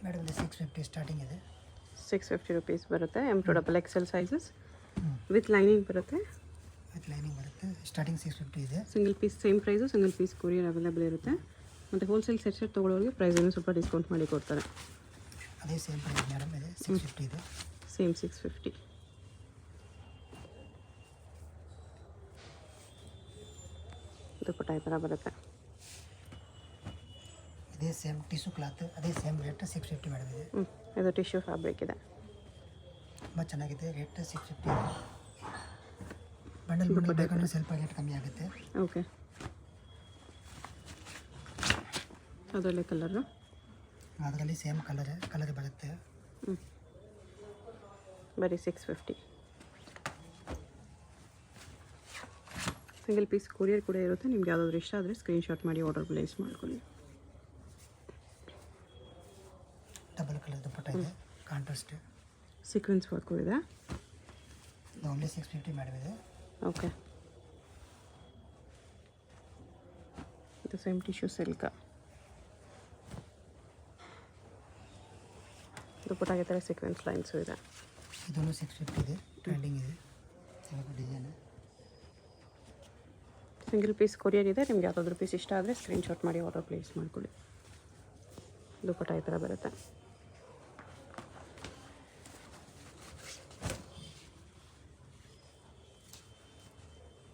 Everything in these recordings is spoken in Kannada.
ಮೇಡಮ್ ಇದು 650 ಸ್ಟಾರ್ಟಿಂಗ್ ಇದೆ. 650 ರುಪೀಸ್ ಬರುತ್ತೆ. M2XL ಸೈಜಸ್ ವಿತ್ ಲೈನಿಂಗ್ ಬರುತ್ತೆ. ವಿತ್ ಲೈನಿಂಗ್ ಬರುತ್ತೆ. ಸ್ಟಾರ್ಟಿಂಗ್ 650 ಇದೆ. Single piece same price, single piece courier available ಇರುತ್ತೆ. ಮತ್ತು ಹೋಲ್ಸೇಲ್ ಸೆಟ್ ತೊಗೊಳ್ಳೋರಿಗೆ ಪ್ರೈಸನ್ನು ಸ್ವಲ್ಪ ಡಿಸ್ಕೌಂಟ್ ಮಾಡಿ ಕೊಡ್ತಾರೆ. ಅದೇ ಸೇಮ್ ಪ್ರೈಸ್ ಮೇಡಮ್ ಇದೆ. 650 ಇದೆ. ಸೇಮ್ 650. ದುಪ್ಪಟ್ಟ ಈ ಥರ ಬರುತ್ತೆ. ಇದೇ ಸೇಮ್ ಟಿಶ್ಯೂ ಕ್ಲಾತ್, ಅದೇ ಸೇಮ್ ರೇಟ್ 650 ಮೇಡಮ್ ಇದೆ. ಇದು ಟಿಶ್ಯೂ ಫ್ಯಾಬ್ರಿಕ್ ಇದೆ. ತುಂಬ ಚೆನ್ನಾಗಿದೆ. ರೇಟ್ 650 ಇದೆ. ಬಂಡಲ್ ಬೇಕಂದ್ರೆ ಸ್ವಲ್ಪ ರೇಟ್ ಕಮ್ಮಿ ಆಗುತ್ತೆ. ಓಕೆ, ಅದರಲ್ಲೇ ಕಲರು, ಅದರಲ್ಲಿ ಸೇಮ್ ಕಲರ್ ಬರುತ್ತೆ. ಬರೀ 650. ಸಿಂಗಲ್ ಪೀಸ್ ಕೊರಿಯರ್ ಕೂಡ ಇರುತ್ತೆ. ನಿಮ್ಗೆ ಯಾವುದಾದ್ರು ಇಷ್ಟ ಆದರೆ ಸ್ಕ್ರೀನ್ಶಾಟ್ ಮಾಡಿ ಆರ್ಡರ್ ಪ್ಲೇಸ್ ಮಾಡ್ಕೊಳ್ಳಿ. ಡಬಲ್ ಕಲರ್ ದುಪ್ಪಟ್ಟ ಇದೆ. ಕಾಂಟ್ರಾಸ್ಟ್ ಸೀಕ್ವೆನ್ಸ್ ವರ್ಕು ಇದೆ. ಓನ್ಲಿ 650 ಮೇಡಮ್ ಇದೆ. ಓಕೆ, ಇದು ಸೇಮ್ ಟಿಶ್ಯೂ ಸಿಲ್ಕ್. ದುಪ್ಪಟ್ಟಾಗೆ ಥರ ಸೀಕ್ವೆನ್ಸ್ ಲೈನ್ಸು ಇದೆ. ಇದನ್ನು 650 ಇದೆ. ಟ್ರೆಂಡಿಂಗ್ ಇದೆ. ಡಿಸೈನ್ ಸಿಂಗಲ್ ಪೀಸ್ ಕೊರಿಯರ್ ಇದೆ. ನಿಮ್ಗೆ ಯಾವುದಾದ್ರೂ ಪೀಸ್ ಇಷ್ಟ ಆದರೆ ಸ್ಕ್ರೀನ್ಶಾಟ್ ಮಾಡಿ ಆರ್ಡರ್ ಪ್ಲೇಸ್ ಮಾಡ್ಕೊಳ್ಳಿ. ದುಪ್ಪಟ್ಟ ಈ ಥರ ಬರುತ್ತೆ.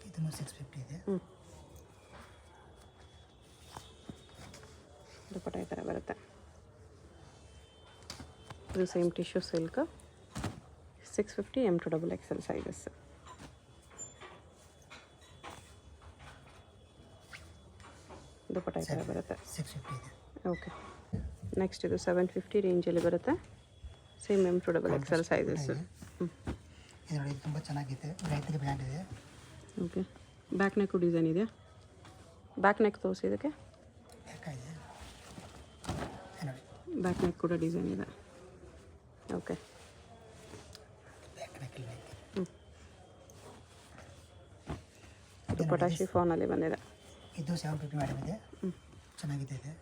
ಇದನ್ನು 650 ಇದೆ. ದುಪ್ಪಟ್ಟ ಈ ಥರ ಬರುತ್ತೆ. ಇದು same tissue silk 650 M2XL sizes. Dupatta ಈ ಥರ ಬರುತ್ತೆ. 650 ಇದೆ. ಓಕೆ, ನೆಕ್ಸ್ಟ್ ಇದು 750 ರೇಂಜಲ್ಲಿ ಬರುತ್ತೆ. Same M2XL sizes. ಇದು ನೋಡಿ, ತುಂಬ ಚೆನ್ನಾಗಿದೆ. ರೈತರಿಗೆ ಬ್ರ್ಯಾಂಡ್ ಇದೆ. ಓಕೆ, ಬ್ಯಾಕ್ ನೆಕ್ಕು ಡಿಸೈನ್ ಇದೆಯಾ? ಬ್ಯಾಕ್ ನೆಕ್ ತೋರಿಸಿ ಇದಕ್ಕೆ. ಬೇಕಾಗಿದೆ ನೋಡಿ, ಬ್ಯಾಕ್ ನೆಕ್ ಕೂಡ ಡಿಸೈನ್ ಇದೆ. ಓಕೆ, ಬ್ಯಾಕ್ ನೆಕ್ಕಲ್ಲಿ ದುಪ್ಪಟ್ಟ ಶಿಫಾನಲ್ಲಿ ಬಂದಿದೆ. ಇದು 750 ಮೇಡಮ್ ಇದೆ. ಚೆನ್ನಾಗಿದೆ. ಇದೆ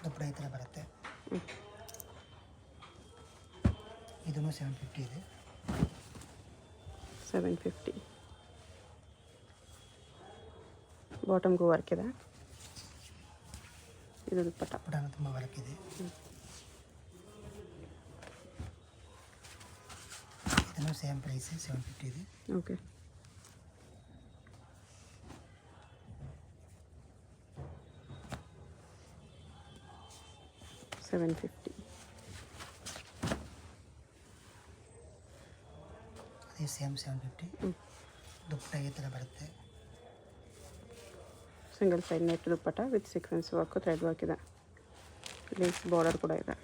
ದುಪ್ಪಟ್ಟ ಈ ಥರ ಬರುತ್ತೆ. ಇದನ್ನು 750 ಇದೆ. 750. ಬಾಟಮ್ಗೂ ವರ್ಕ್ ಇದೆ. ಇದು ದುಪ್ಪಟ್ಟ. ದುಪ್ಪಟ್ಟ ತುಂಬ ವರ್ಕ್ ಇದೆ. ಇದನ್ನು ಸೇಮ್ ಪ್ರೈಸ್ 750 ಇದೆ. ಓಕೆ, $750. ಅದೇ ಸೇಮ್ 750. ದುಪ್ಪಟ್ಟ ಈ ಥರ ಬರುತ್ತೆ. Single side net dupatta with sequence work, thread work ಇದೆ. ಲೇಸ್ ಬಾರ್ಡರ್ ಕೂಡ ಇದೆ.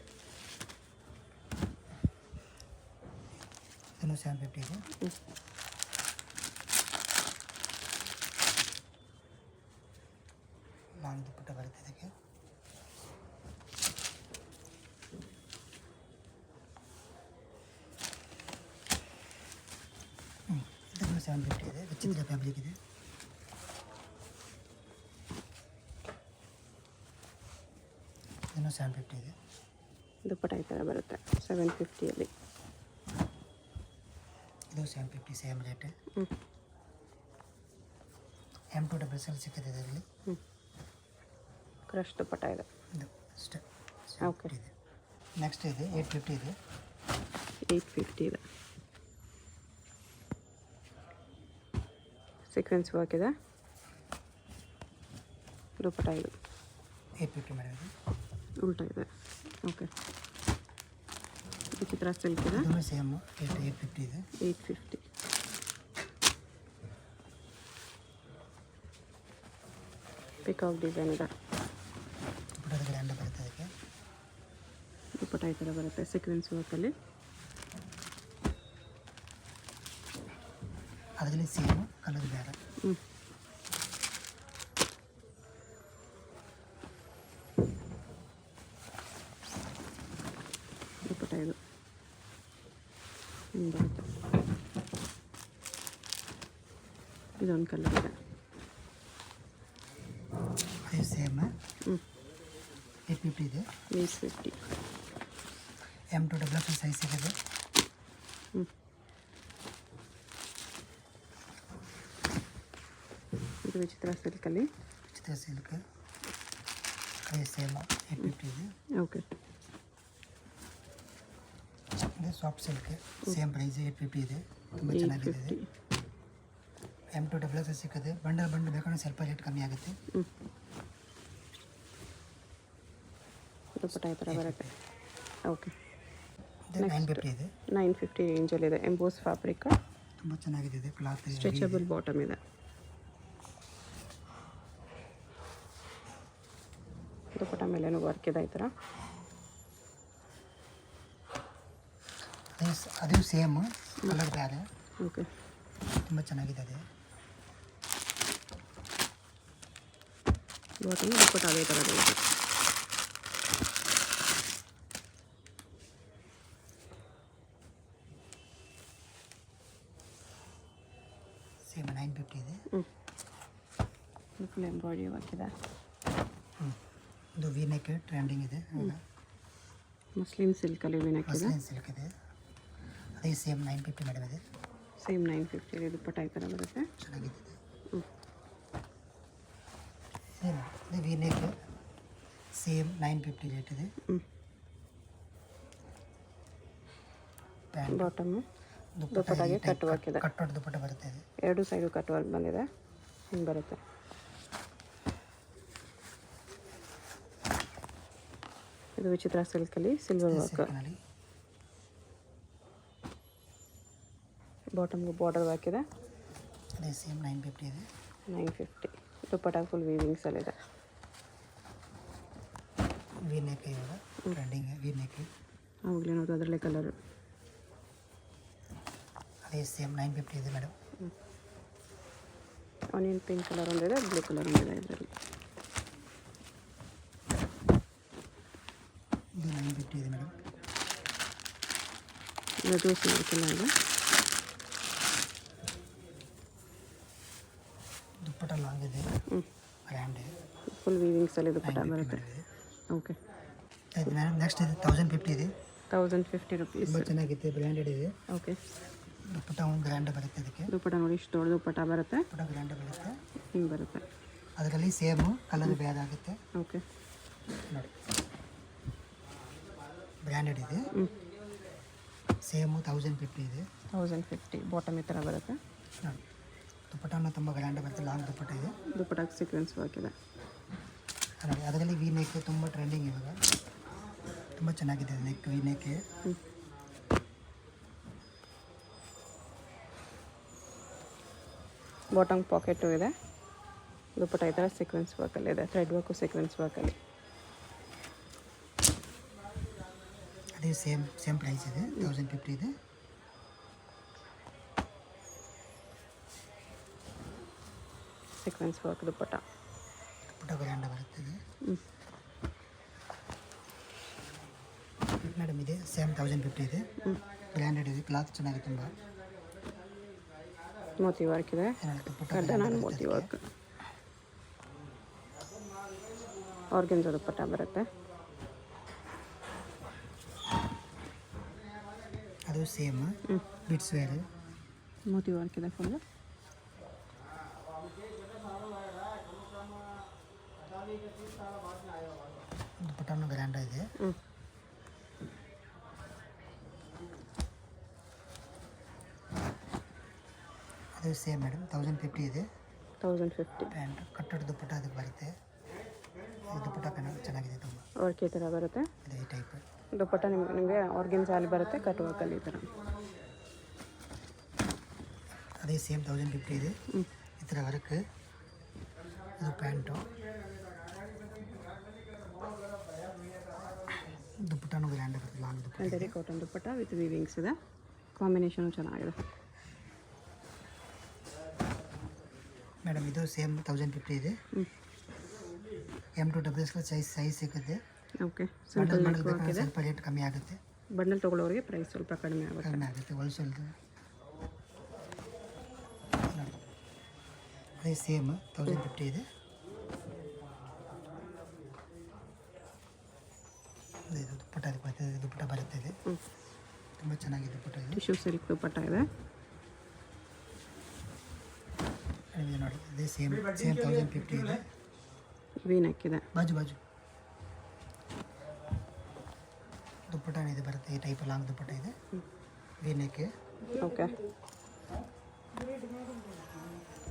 ಇದನ್ನು 750 ಇದೆ. ಲಾಂಗ್ ದುಪ್ಪಟ್ಟ ಬರುತ್ತೆ ಇದಕ್ಕೆ. ಇದನ್ನು 750 ಇದೆ. ವಿಚಿತ್ರ ಫ್ಯಾಬ್ರಿಕ್ ಇದೆ. ಇದನ್ನು 750 ಇದೆ. ದುಪ್ಪಟ್ಟ ಈ ಥರ ಬರುತ್ತೆ 750ಅಲ್ಲಿ. ಇದು 750 ಸೇಮ್ ರೇಟ್. M2XL ಸಿಕ್ಕಿದೆ ಇದರಲ್ಲಿ. ಕ್ರಶ್ ದುಪ್ಪಟ್ಟ ಇದೆ. ಇದು ಅಷ್ಟೇ. ಓಕೆ, ಇದೆ. ನೆಕ್ಸ್ಟ್ ಇದೆ 850 ಇದೆ. 850 ಇದೆ. ಸೀಕ್ವೆನ್ಸ್ ವರ್ಕ್ ಇದೆ. ದುಪ್ಪಟ್ಟ ಇದು 850 ಮೇಡಮ್ ಇದು. ಉಲ್ಟಾ ಇದೆ. ಓಕೆ, ವಿಚಿತ್ರ ಸಿಲ್ಕ್ ಇದೆ. ಇದನ್ನು ಸೇಮ್ 850 ಇದೆ. 850. ಪಿಕಾಕ್ ಡಿಸೈನ್ ಇದೆ. ದುಪ್ಪಟ್ಟದ ಗ್ರ್ಯಾಂಡ್ ಬರುತ್ತೆ ಅದಕ್ಕೆ. ದುಪ್ಪಟ್ಟ ಈ ಥರ ಬರುತ್ತೆ ಸೀಕ್ವೆನ್ಸ್ ವರ್ಕಲ್ಲಿ. ಅದರಲ್ಲಿ ಸೇಮ್ ಕಲರ್ ಬೇರೆ. ದುಪ್ಪಟ್ಟ ಇದು ಬರುತ್ತೆ. ಇದೊಂದು ಕಲರ್ ಇದೆ. ಅದೇ ಸೇಮ್. 850 ಇದೆ. 850. M2 ಡಬಲ್ ಎಕ್ಸ್ ಸೈಜ್ ಸಿಗುತ್ತೆ. ಇದು ವಿಚಿತ್ರ ಸಿಲ್ಕಲ್ಲಿ. ವಿಚಿತ್ರ ಸಿಲ್ಕ್ ಅದೇ ಸೇಮ್ 850 ಇದೆ. ಓಕೆ. ಇದು ಸಾಫ್ಟ್ ಸಿಲ್ಕ್ ಸೇಮ್ ಪ್ರೈಸ್ 850 ಇದೆ. ತುಂಬ ಚೆನ್ನಾಗಿದೆ. M2 ಡಬಲ್ ಎಕ್ಸ್ ಸಿಗುತ್ತೆ. ಬಂಡಲ್ ಬೇಕಂದ್ರೆ ಸ್ವಲ್ಪ ರೇಟ್ ಕಮ್ಮಿ ಆಗುತ್ತೆ. ದುಪ್ಪಟ್ಟ ಈ ಥರ ಬರುತ್ತೆ. ಓಕೆ. ಇದು 950 ಇದೆ. 950 ರೇಂಜಲ್ಲಿದೆ. Emboss fabric. ತುಂಬ ಚೆನ್ನಾಗಿದೆ. ಇದು ಕ್ಲಾತ್ ಸ್ಟ್ರೆಚಬಲ್ ಬಾಟಮ್ ಇದೆ. ದುಪ್ಪಟ್ಟ ಮೇಲೇನು ವರ್ಕ್ ಇದೆ ಈ ಥರ. ಅದು ಸೇಮ್ ಕಲರ್ ಬೇರೆ. ಓಕೆ. ತುಂಬ ಚೆನ್ನಾಗಿದೆ. ಅದು ಬಾಟಮ್ ದುಪ್ಪಟ್ಟ ಅದೇ ಥರ ಇದೆ. ಸೇಮ್ 950 ಇದೆ. ಫುಲ್ ಎಂಬ್ರಾಯ್ಡ್ರಿ ವರ್ಕ್ ಇದೆ. ಇದು ವಿ ನೆಕ್ ಟ್ರೆಂಡಿಂಗ್ ಇದೆ. ಮುಸ್ಲಿಮ್ ಸಿಲ್ಕಲ್ಲಿ ವಿನಕ್ ಇದೆ. ಮಸ್ಲಿನ್ ಸಿಲ್ಕ್ ಇದೆ. ಅದೇ ಸೇಮ್ 950 ಮೇಡಮ್ ಇದೆ. ಸೇಮ್ 950 ಇದೆ. ದುಪ್ಪಟ್ಟ ಈ ಥರ ಬರುತ್ತೆ. ಚೆನ್ನಾಗಿದೆ. ಸೇಮ್ ಇದು ವಿ ನೆಕ್ ಸೇಮ್ 950 ರೇಟ್ ಇದೆ. ಪ್ಯಾಂಟ್ ಬಾಟಮು ದುಪ್ಪಟ್ಟಾಗೆ ಕಟ್ ವರ್ಕ್ ಇದೆ. ಕಟ್ ದುಪ್ಪಟ್ಟ ಬರುತ್ತೆ. ಇದು ಎರಡು ಸೈಡು ಕಟ್ ವರ್ಕ್ ಬಂದಿದೆ. ಹಿಂಗೆ ಬರುತ್ತೆ. ಇದು ವಿಚಿತ್ರ ಸಿಲ್ಕಲ್ಲಿ ಸಿಲ್ವರ್ ವರ್ಕ್. ಸಿಲ್ಕ್ನಲ್ಲಿ ಬಾಟಮ್ಗೆ ಬಾರ್ಡರ್ ವರ್ಕ್ ಇದೆ. ಅದೇ ಸೇಮ್ 950 ಇದೆ. 950. ದುಪ್ಪಟ್ಟ ಫುಲ್ ವೀವಿಂಗ್ಸಲ್ಲಿದೆ. ವಿ ನೆಕ್ ಇವಾಗ ಟ್ರೆಂಡಿಂಗ್ ವಿ ನೆಕ್. ಅವಾಗಲೇ ನೋಡೋದು ಅದರಲ್ಲೇ ಕಲರು. ಅದೇ ಸೇಮ್ 950 ಇದೆ ಮೇಡಮ್. ಆನಿಯನ್ ಪಿಂಕ್ ಕಲರ್ ಒಂದಿದೆ, ಬ್ಲೂ ಕಲರ್ ಒಂದಿದೆ ಇದರಲ್ಲಿ. ಇದು 950 ಇದೆ ಮೇಡಮ್. ರೆಡ್ಯೂಸ್ ಮಾಡ್ತಿಲ್ಲ ಇದು. ದುಪ್ಪಟ್ಟ ಲಾಂಗ್ ಇದೆ. ಗ್ರ್ಯಾಂಡ್ ಫುಲ್ ವೀವಿಂಗ್ಸಲ್ಲಿ ದುಪ್ಪಟ್ಟ ಬರುತ್ತೆ. ಓಕೆ. ಇದು ಮೇಡಮ್ ನೆಕ್ಸ್ಟ್ ಇದು 1050 ಇದೆ. 1050 ರುಪೀಸ್. ತುಂಬ ಚೆನ್ನಾಗಿದೆ. ಬ್ರ್ಯಾಂಡೆಡ್ ಇದೆ. ಓಕೆ. ದುಪ್ಪಟ್ಟ ಒಂದು ಗ್ರ್ಯಾಂಡ್ ಬರುತ್ತೆ. ಅದಕ್ಕೆ ದುಪ್ಪಟ್ಟ ನೋಡಿ ಇಷ್ಟು ದೊಡ್ಡ ದುಪ್ಪಟ್ಟ ಬರುತ್ತೆ. ದುಪ್ಪಟ್ಟ ಗ್ರ್ಯಾಂಡ್ ಬರುತ್ತೆ. ಹಿಂಗೆ ಬರುತ್ತೆ. ಅದರಲ್ಲಿ ಸೇಮು ಕಲರ್ ಬೇರೆ ಆಗುತ್ತೆ. ಓಕೆ. ನೋಡಿ ಬ್ರ್ಯಾಂಡೆಡ್ ಇದೆ. ಸೇಮು 1050 ಇದೆ. 1050. ಬಾಟಮ್ ಈ ಥರ ಬರುತ್ತೆ. ನೋಡಿ ದುಪ್ಪಟ್ಟನೂ ತುಂಬ ಗ್ರ್ಯಾಂಡ್ ಬರುತ್ತೆ. ಲಾಂಗ್ ದುಪ್ಪಟ್ಟ ಇದೆ. ದುಪ್ಪಟ್ಟಕ್ಕೆ ಸೀಕ್ವೆನ್ಸ್ ವರ್ಕ್ ಇದೆ. ನೋಡಿ ಅದರಲ್ಲಿ ವಿ ನೆಕ್ ತುಂಬ ಟ್ರೆಂಡಿಂಗ್ ಇವಾಗ. ತುಂಬ ಚೆನ್ನಾಗಿದೆ neck V neck. Bottom pocket ಇದೆ. ದುಪ್ಪಟ್ಟ ಈ ಥರ ಸೀಕ್ವೆನ್ಸ್ ವರ್ಕಲ್ಲಿ ಇದೆ. ಥ್ರೆಡ್ ವರ್ಕು ಸೀಕ್ವೆನ್ಸ್ ವರ್ಕಲ್ಲಿ. ಅದೇ ಸೇಮ್ ಪ್ರೈಸ್ ಇದೆ. 1050 ಇದೆ. Sequence work dupatta. Dupatta grand ಬರುತ್ತದೆ. ಮೇಡಮ್ ಇದೆ ಸೇಮ್ 1050 ಇದೆ. ಬ್ರ್ಯಾಂಡೆಡ್ ಇದೆ. ಕ್ಲಾತ್ ಚೆನ್ನಾಗಿದೆ ತುಂಬ. ಮೋತಿ ವರ್ಕ್ ಇದೆ. ದುಪ್ಪಟ್ಟ ನಾನು ಮೋತಿ ವರ್ಕ್. ಆರ್ಗೆನ್ಜಾ ದುಪ್ಪಟ್ಟ ಬರುತ್ತೆ. ಅದು ಸೇಮ್ ಬಿಟ್ಸ್ ವೇರ್. ಮೋತಿ ವರ್ಕ್ ಇದೆ ಫುಲ್ಲು. ದುಪ್ಪಟ್ಟನೂ ಗ್ರ್ಯಾಂಡ್ ಇದೆ. ಅದು ಸೇಮ್ ಮೇಡಮ್ 1050 ಇದೆ. 1050. ಪ್ಯಾಂಟ್ ಕಟ್ಟಡ ದುಪ್ಪಟ್ಟ ಅದಕ್ಕೆ ಬರುತ್ತೆ. ಇದು ದುಪ್ಪಟ್ಟ ಚೆನ್ನಾಗಿದೆ ತುಂಬ. ವರ್ಕ್ ಈ ಥರ ಬರುತ್ತೆ. ಇದೆ ಈ ಟೈಪ್. ದುಪ್ಪಟ್ಟ ನಿಮಗೆ ಆರ್ಗೆನ್ಜಾಲಿ ಬರುತ್ತೆ. ಕಟ್ ವರ್ಕಲ್ಲಿ ಈ ಥರ. ಅದೇ ಸೇಮ್ 1050 ಇದೆ. ಈ ಥರ ವರ್ಕ್. ಇದು ಪ್ಯಾಂಟು. ದುಪ್ಪಟ್ಟನೂ ಗ್ರ್ಯಾಂಡ್ ಬರುತ್ತೆ. ಲಾಂಗ್ ದುಪ್ಪಟ್ಟ. ಅಂಡರಿ ಕಾಟನ್ ದುಪ್ಪಟ್ಟ ವಿತ್ ವೀವಿಂಗ್ಸ್ ಇದೆ. ಕಾಂಬಿನೇಷನು ಚೆನ್ನಾಗಿದೆ. ಮೇಡಮ್ ಇದು ಸೇಮ್ 1050 ಇದೆ. M2 ಡಬಲ್ ಎಕ್ಸ್ ಸೈಜ್ ಸಿಗುತ್ತೆ. ಓಕೆ. ಸಿಂಪಲ್ ನೆಕ್ ವರ್ಕ್ ಬೇಕಾದ್ರೆ ಇದೆ. ಸ್ವಲ್ಪ ರೇಟ್ ಕಮ್ಮಿ ಆಗುತ್ತೆ. ಬಂಡಲ್ ತೊಗೊಳ್ಳೋರಿಗೆ ಪ್ರೈಸ್ ಸ್ವಲ್ಪ ಕಡಿಮೆ ಆಗುತ್ತೆ. ಕಡಿಮೆ ಆಗುತ್ತೆ ಹೋಲ್ಸೇಲ್ದು. ಅದೇ ಸೇಮ್ 1050 ಇದೆ. ಇದು ದುಪ್ಪಟ್ಟ ಅದಕ್ಕೆ ಬರ್ತದೆ, ದುಪ್ಪಟ್ಟ ಬರುತ್ತೆ ಇದು. ತುಂಬ ಚೆನ್ನಾಗಿದೆ ದುಪ್ಪಟ್ಟ ಇದು. ಟಿಶ್ಯೂ ಸಿಲ್ಕ್ ದುಪ್ಪಟ್ಟ ಇದೆ. ಇದು ನೋಡಿ ಇದೇ ಸೇಮ್ 1050 ಇದೆ. ವಿ ನೆಕ್ ಇದೆ. ಬಾಜು ದುಪ್ಪಟ್ಟ ಇದು ಬರುತ್ತೆ, ಈ ಟೈಪ್ ಲಾಂಗ್ ದುಪ್ಪಟ್ಟ ಇದೆ. V neck. ಓಕೆ.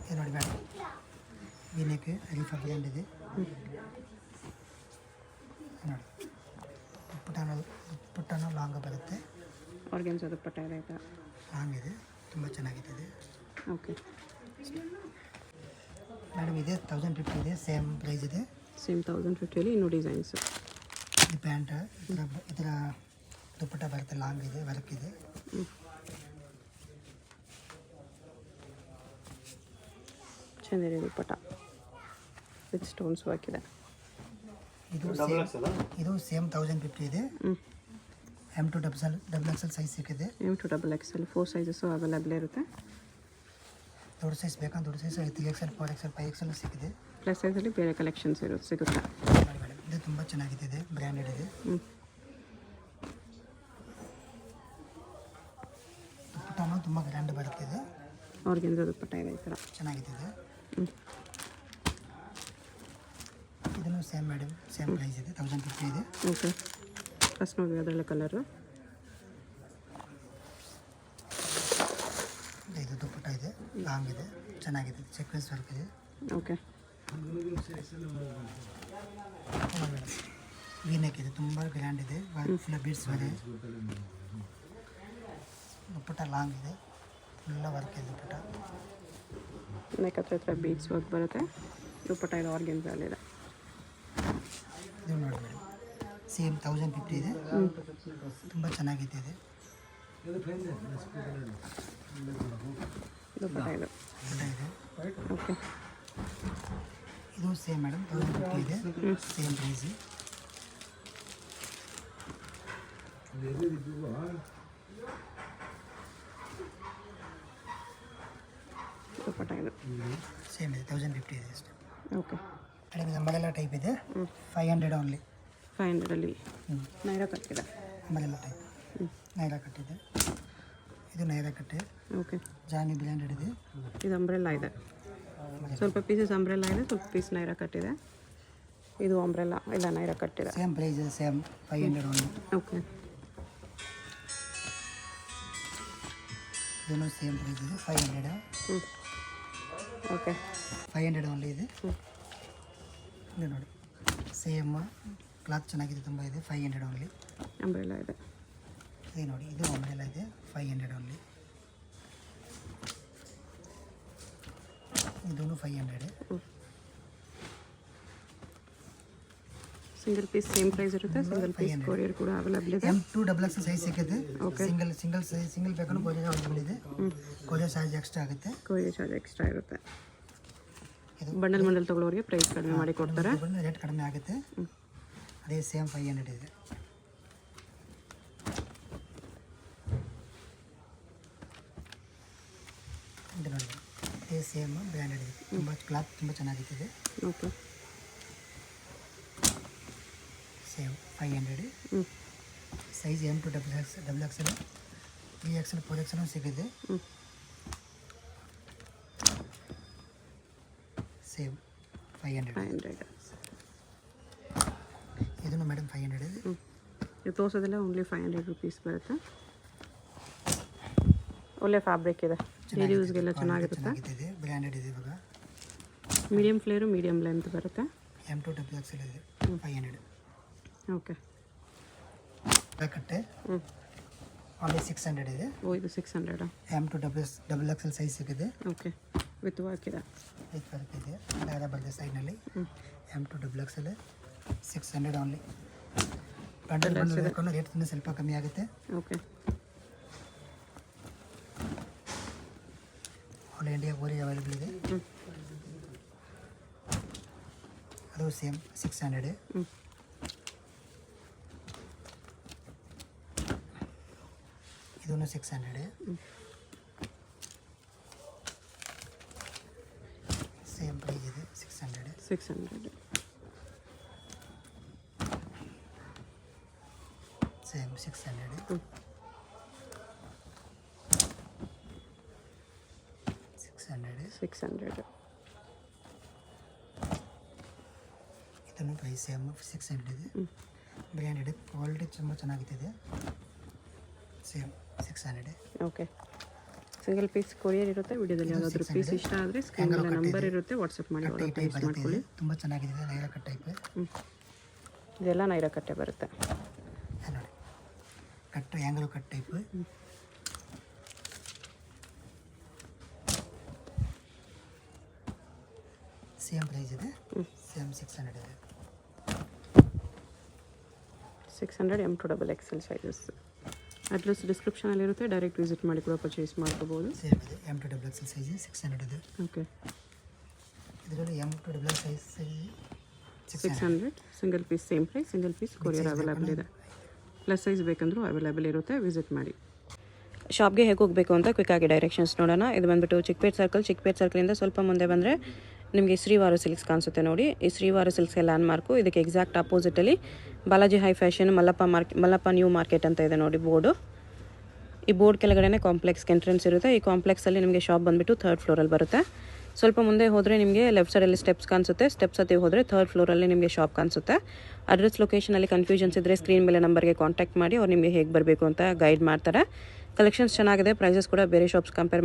ಇದು ನೋಡಿ madam, V neck Arifa brand ಇದೆ ನೋಡಿ. ದುಪ್ಪಟ್ಟನೂ ಲಾಂಗ್ ಬರುತ್ತೆ. ಆರ್ಗೆನ್ಸಾ ದುಪ್ಪಟ್ಟ ಇದೆ ಆಯಿತಾ? ಲಾಂಗ್ ಇದೆ, ತುಂಬ ಚೆನ್ನಾಗಿದೆ. ಓಕೆ ಮೇಡಮ್ ಇದೆ 1050 ಇದೆ, ಸೇಮ್ ಪ್ರೈಸ್ ಇದೆ. ಸೇಮ್ 1050 ಇನ್ನೂ ಡಿಸೈನ್ಸು. ಈ ಪ್ಯಾಂಟ್ ಇದರ ದುಪ್ಪಟ್ಟ ಬರುತ್ತೆ, ಲಾಂಗ್ ಇದೆ, ವರ್ಕ್ ಇದೆ. ಚೆನ್ನಾಗಿದೆ ದುಪ್ಪಟ್ಟ ವಿತ್ ಸ್ಟೋನ್ಸ್ ವರ್ಕ್ ಇದೆ. ಇದು ಸೇಮ್ 1050 ಇದೆ. M2 ಡಬಲ್ ಎಕ್ಸೆಲ್ ಸೈಜ್ ಸಿಕ್ಕಿದೆ. M2 double XL 4 sizes available ಇರುತ್ತೆ. ದೊಡ್ಡ ಸೈಜ್ ಬೇಕಂದ್ರೆ ದೊಡ್ಡ ಸೈಜ್ 3XL 4XL 5XL ಸಿಕ್ಕಿದೆ. ಪ್ಲಸ್ ಸೈಜಲ್ಲಿ ಬೇರೆ ಕಲೆಕ್ಷನ್ಸ್ ಸಿಗುತ್ತೆ. ಇದು ತುಂಬ ಚೆನ್ನಾಗಿದೆ, ಬ್ರ್ಯಾಂಡೆಡ್ ಇದೆ. ದುಪ್ಪಟ್ಟನೂ ತುಂಬ ಗ್ರ್ಯಾಂಡ್ ಬರುತ್ತಿದೆ. ಆರ್ಗೆನ್ಸಾ ದುಪ್ಪಟ್ಟ ಇದೆ, ಈ ಥರ ಚೆನ್ನಾಗಿದೆ. ಇದನ್ನು ಸೇಮ್ ಮೇಡಮ್, ಸೇಮ್ ಪ್ರೈಸ್ ಇದೆ, 1050 ಇದೆ. ಓಕೆ. ಫಸ್ಟ್ ನೋಡಿ ಅದರಲ್ಲೇ ಕಲರು. ಇದು ದುಪ್ಪಟ್ಟ ಇದೆ, ಲಾಂಗ್ ಇದೆ, ಚೆನ್ನಾಗಿದೆ, ಸೀಕ್ವೆನ್ಸ್ ವರ್ಕ್ ಇದೆ. ಓಕೆ. ವಿ ನೆಕ್ ಇದೆ, ತುಂಬ ಗ್ರ್ಯಾಂಡ್ ಇದೆ, ಫುಲ್ ಬೀಡ್ಸ್ ಇದೆ. ದುಪ್ಪಟ್ಟ ಲಾಂಗ್ ಇದೆ, ಫುಲ್ಲ ವರ್ಕ್ ಇದೆ ದುಪ್ಪಟ್ಟ. ನೆಕ್ ಹತ್ರ ಬೀಡ್ಸ್ ವರ್ಕ್ ಬರುತ್ತೆ. ದುಪ್ಪಟ್ಟ ಇದು ಆರ್ಗೆನ್ಸಾಲಿದೆ. ಇದು ನೋಡಿ ಮೇಡಮ್, ಸೇಮ್ 1050 ಇದೆ, ತುಂಬ ಚೆನ್ನಾಗಿದೆ ಇದು. ದುಪ್ಪಟ್ಟ ಇದು. ಓಕೆ. ಇದು ಸೇಮ್ ಮೇಡಮ್ 1050 ಇದೆ, ಸೇಮ್ ಪ್ರೈಸ್. ದುಪ್ಪಟ್ಟ ಇದು ಸೇಮ್ ಇದೆ, 1050 ಇದೆ ಅಷ್ಟೇ. ಓಕೆ. ಮೇಡಮ್ ಅಂಬರೆಲ್ಲ ಟೈಪ್ ಇದೆ, 500 ಓನ್ಲಿ. 500ಅಲ್ಲಿ ನೈರಾ ಕಟ್ ಇದೆ. ಅಂಬರೆಲ್ಲ ಟೈಪ್ ನೈರಾ ಕಟ್ ಇದೆ. ಇದು ನೈರಾ ಕಟ್ಟೆ. ಓಕೆ. ಜಾನಿ ಬ್ರ್ಯಾಂಡೆಡ್ ಇದೆ. ಇದು ಅಂಬ್ರೆಲ್ಲ ಇದೆ, ಸ್ವಲ್ಪ ಪೀಸಸ್ ಅಂಬ್ರೆಲ್ಲ ಇದೆ, ಸ್ವಲ್ಪ ಪೀಸ್ ನೈರಾ ಕಟ್ ಇದೆ. ಇದು ಅಂಬ್ರೆಲ್ಲ ಇಲ್ಲ ನೈರಾ ಕಟ್ ಇದೆ. ಸೇಮ್ ಪ್ರೈಸ್ ಇದೆ, ಸೇಮ್ 500 ಓನ್ಲಿ. ಓಕೆ. ಇದನ್ನು ಸೇಮ್ ಪ್ರೈಸ್ ಇದೆ, 500. ಓಕೆ. 500 ಓನ್ಲಿ ಇದೆ. ಇದು ನೋಡಿ ಸೇಮ್ ಕ್ಲಾತ್ ಚೆನ್ನಾಗಿದೆ, ತುಂಬ ಇದೆ, 500 ಓನ್ಲಿ. ಅಂಬ್ರೆಲ್ಲ ಇದೆ. ಇದು ನೋಡಿ, ಇದು ಅಂಬ್ರೆಲ್ಲ ಇದೆ, 500 ಓನ್ಲಿ. ಇದೂ 500. ಸಿಂಗಲ್ ಪೀಸ್ ಸೇಮ್ ಪ್ರೈಸ್ ಇರುತ್ತೆ. ಸಿಂಗಲ್ ಪೀಸ್ ಕೊರಿಯರ್ ಕೂಡ ಅವೈಲೇಬಲ್ ಇದೆ. M2 ಡಬಲ್ ಎಕ್ಸ್ ಸೈಜ್ ಸಿಕ್ಕಿದೆ. ಸಿಂಗಲ್ ಬೇಕಂದ್ರೆ ಕೊರಿಯರ್ ಅವೈಲೇಬಲ್ ಇದೆ. ಕೊರಿಯರ್ ಚಾರ್ಜ್ ಎಕ್ಸ್ಟ್ರಾ ಆಗುತ್ತೆ. ಕೊರಿಯರ್ ಚಾರ್ಜ್ ಎಕ್ಸ್ಟ್ರಾ ಇರುತ್ತೆ. ಬಂಡಲ್ ತೊಗೊಳ್ಳೋರಿಗೆ ಪ್ರೈಸ್ ಕಡಿಮೆ ಮಾಡಿ ಕೊಡ್ತಾರೆ. ರೇಟ್ ಕಡಿಮೆ ಆಗುತ್ತೆ. ಅದೇ ಸೇಮ್ 500 ಇದೆ. ಇದು ನೋಡಿ, ಅದೇ ಸೇಮ್ ಬ್ರ್ಯಾಂಡೆಡ್ ಇದೆ, ತುಂಬ ಕ್ಲಾತ್ ತುಂಬ ಚೆನ್ನಾಗಿದೆ. Okay. Same 500. Size M2 double XL 3XL 4XL ಸಿಗುತ್ತೆ. ಸೇಮ್ 500. ಇದನ್ನು ಮೇಡಮ್ 500 ಇದೆ. ಇದು ತೋರಿಸೋದೆಲ್ಲ ಓನ್ಲಿ 500 ರುಪೀಸ್ ಬರುತ್ತೆ. ಒಳ್ಳೆ ಫ್ಯಾಬ್ರಿಕ್ ಇದೆ, ಡೈಲಿ ಯೂಸ್ಗೆಲ್ಲ ಚೆನ್ನಾಗಿರುತ್ತೆ. ಬ್ರ್ಯಾಂಡೆಡ್ ಇದೆ. ಇವಾಗ ಮೀಡಿಯಮ್ ಫ್ಲೇರು ಮೀಡಿಯಮ್ ಲೆಂತ್ ಬರುತ್ತೆ. M2 ಡಬಲ್ ಎಕ್ಸೆಲ್ ಇದೆ, 500. ಓಕೆ. ಕಟ್ಟೆ ಓನ್ಲಿ 600 ಇದೆ. ಓ, ಇದು 600. M2 ಡಬಲ್ ಎಕ್ಸೆಲ್ ಸೈಜ್ ಸಿಕ್ಕಿದೆ. ಓಕೆ. ವಿತ್ ವರ್ಕ್ ಇದೆ. ವಿತ್ ವರ್ಕ್ ಇದೆ, ದಾರ ಬರ್ತದೆ ಸೈಡ್ನಲ್ಲಿ. M2 double XL 600 only. Bundle ಬೇಕಂದ್ರೆ ರೇಟ್ ಸ್ವಲ್ಪ ಕಮ್ಮಿ ಆಗುತ್ತೆ. Okay. All India courier available ಇದೆ. ಅದು ಸೇಮ್ 600. ಇದೂ 600. ಸೇಮ್ ಪ್ರೈಸ್ ಇದೆ, 600. ಸೇಮ್ 600 600 ಇದನ್ನು ಪ್ರೈಸ್ ಸೇಮ್ 600 ಇದೆ. ಬ್ರ್ಯಾಂಡೆಡ್ ಕ್ವಾಲಿಟಿ ತುಂಬ ಚೆನ್ನಾಗಿದೆ. Same 600. Okay, single piece courier ಇರುತ್ತೆ. ವಿಡಿಯೋದಲ್ಲಿ ಯಾವುದಾದ್ರೂ ಪೀಸ್ ಇಷ್ಟ ಆದರೆ ಸ್ಕ್ರೀನ್ ಮೇಲೆ ನಂಬರ್ ಇರುತ್ತೆ, ವಾಟ್ಸಪ್ ಮಾಡಿ ಆರ್ಡರ್ ಪ್ಲೇಸ್ ಮಾಡ್ಕೊಳ್ಳಿ. ತುಂಬ ಚೆನ್ನಾಗಿದೆ. Naira cut type. ಇದೆಲ್ಲ ನೈರಾ ಕಟ್ಟೆ ಬರುತ್ತೆ ನೋಡಿ, cut angle cut type. Same price ಇದೆ. ಸೇಮ್ 600 ಇದೆ. 600 M2XL ಸೈಜಸ್. ಅಡ್ರೆಸ್ ಡಿಸ್ಕ್ರಿಪ್ಷನಲ್ಲಿರುತ್ತೆ, ಡೈರೆಕ್ಟ್ ವಿಸಿಟ್ ಮಾಡಿ ಕೂಡ ಪರ್ಚೇಸ್ ಮಾಡ್ಕೋಬೋದು. ಸೇಮ್ ಇದೆ. M2XL ಸೈಜ್ 600 ಇದೆ. ಓಕೆ, ಇದರಲ್ಲಿ M2XL size 600 single piece same price. Single piece courier available ಇದೆ. ಪ್ಲಸ್ ಸೈಜ್ ಬೇಕಂದ್ರೂ ಅವೈಲೇಬಲ್ ಇರುತ್ತೆ, ವಿಸಿಟ್ ಮಾಡಿ. ಶಾಪ್ಗೆ ಹೇಗೆ ಹೋಗಬೇಕು ಅಂತ ಕ್ವಿಕ್ಕಾಗಿ ಡೈರೆಕ್ಷನ್ಸ್ ನೋಡೋಣ. ಇದು ಬಂದುಬಿಟ್ಟು ಚಿಕ್ಕಪೇಟ್ ಸರ್ಕಲಿಂದ ಸ್ವಲ್ಪ ಮುಂದೆ ಬಂದರೆ ನಿಮಗೆ ಶ್ರೀವಾರು ಸಿಲ್ಕ್ಸ್ ಕಾಣಿಸುತ್ತೆ ನೋಡಿ. ಈ ಶ್ರೀವಾರು ಸಿಲ್ಕ್ಸ್ಗೆ ಲ್ಯಾಂಡ್ ಮಾರ್ಕು. ಇದಕ್ಕೆ ಎಕ್ಸಾಕ್ಟ್ ಅಪೋಸಿಟಲ್ಲಿ Balaji high fashion Mallappa new market ಅಂತ ಇದೆ ನೋಡಿ ಬೋರ್ಡು. ಈ ಬೋರ್ಡ್ ಕೆಳಗಡೆ ಕಾಂಪ್ಲೆಕ್ಸ್ಗೆ ಎಂಟ್ರೆನ್ಸ್ ಇರುತ್ತೆ. ಈ ಕಾಂಪ್ಲೆಕ್ಸಲ್ಲಿ ನಿಮಗೆ ಶಾಪ್ ಬಂದುಬಿಟ್ಟು 3rd ಫ್ಲೋರಲ್ಲಿ ಬರುತ್ತೆ. ಸ್ವಲ್ಪ ಮುಂದೆ ಹೋದರೆ ನಿಮಗೆ ಲೆಫ್ಟ್ ಸೈಡಲ್ಲಿ ಸ್ಟೆಪ್ಸ್ ಕಾಣಿಸುತ್ತೆ. ಸ್ಟೆಪ್ಸ್ ಹತ್ತಿ ಹೋದರೆ 3rd ಫ್ಲೋರಲ್ಲಿ ನಿಮಗೆ ಶಾಪ್ ಕಾಣಿಸುತ್ತೆ. ಅಡ್ರೆಸ್ ಲೊಕೇಶನಲ್ಲಿ ಕನ್ಫ್ಯೂಷನ್ಸ್ ಇದ್ದರೆ ಸ್ಕ್ರೀನ್ ಮೇಲೆ ನಂಬರ್ಗೆ ಕಾಂಟ್ಯಾಕ್ಟ್ ಮಾಡಿ, ಅವ್ರು ನಿಮಗೆ ಹೇಗೆ ಬರಬೇಕು ಅಂತ ಗೈಡ್ ಮಾಡ್ತಾರೆ. ಕಲೆಕ್ಷನ್ಸ್ ಚೆನ್ನಾಗಿದೆ. ಪ್ರೈಸಸ್ ಕೂಡ ಬೇರೆ ಶಾಪ್ಸ್ ಕಂಪೇರ್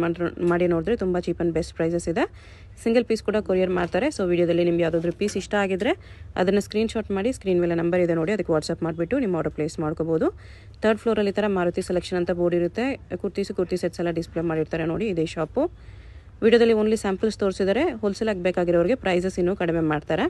ಮಾಡಿ ನೋಡಿದ್ರೆ ತುಂಬ ಚೀಪ್ ಆ್ಯಂಡ್ ಬೆಸ್ಟ್ ಪ್ರೈಸಸ್ ಇದೆ. ಸಿಂಗಲ್ ಪೀಸ್ ಕೂಡ ಕೊರಿಯರ್ ಮಾಡ್ತಾರೆ. ಸೊ ವಿಡಿಯೋದಲ್ಲಿ ನಿಮ್ಗೆ ಯಾವುದಾದ್ರೂ ಪೀಸ್ ಇಷ್ಟ ಆಗಿದ್ರೆ ಅದನ್ನು ಸ್ಕ್ರೀನ್ಶಾಟ್ ಮಾಡಿ, ಸ್ಕ್ರೀನ್ ಮೇಲೆ ನಂಬರ್ ಇದೆ ನೋಡಿ, ಅದಕ್ಕೆ ವಾಟ್ಸಪ್ ಮಾಡಿಬಿಟ್ಟು ನಿಮ್ಮ ಆರ್ಡರ್ ಪ್ಲೇಸ್ ಮಾಡ್ಕೋಬೋದು. 3rd ಫ್ಲೋರಲ್ಲಿ ಈ ಥರ ಮಾರುತಿ ಸೆಲೆಕ್ಷನ್ ಅಂತ ಬೋರ್ಡ್ ಇರುತ್ತೆ. ಕುರ್ತಿ ಸೆಟ್ಸ್ ಎಲ್ಲ ಡಿಸ್ಪ್ಲೇ ಮಾಡಿರ್ತಾರೆ ನೋಡಿ, ಇದೇ ಶಾಪು. ವಿಡಿಯೋದಲ್ಲಿ ಓನ್ಲಿ ಸ್ಯಾಂಪಲ್ಸ್ ತೋರಿಸಿದರೆ, ಹೋಲ್ಸೇಲ್ ಆಗಬೇಕಾಗಿರೋರಿಗೆ ಪ್ರೈಸಸ್ ಇನ್ನೂ ಕಡಿಮೆ ಮಾಡ್ತಾರೆ.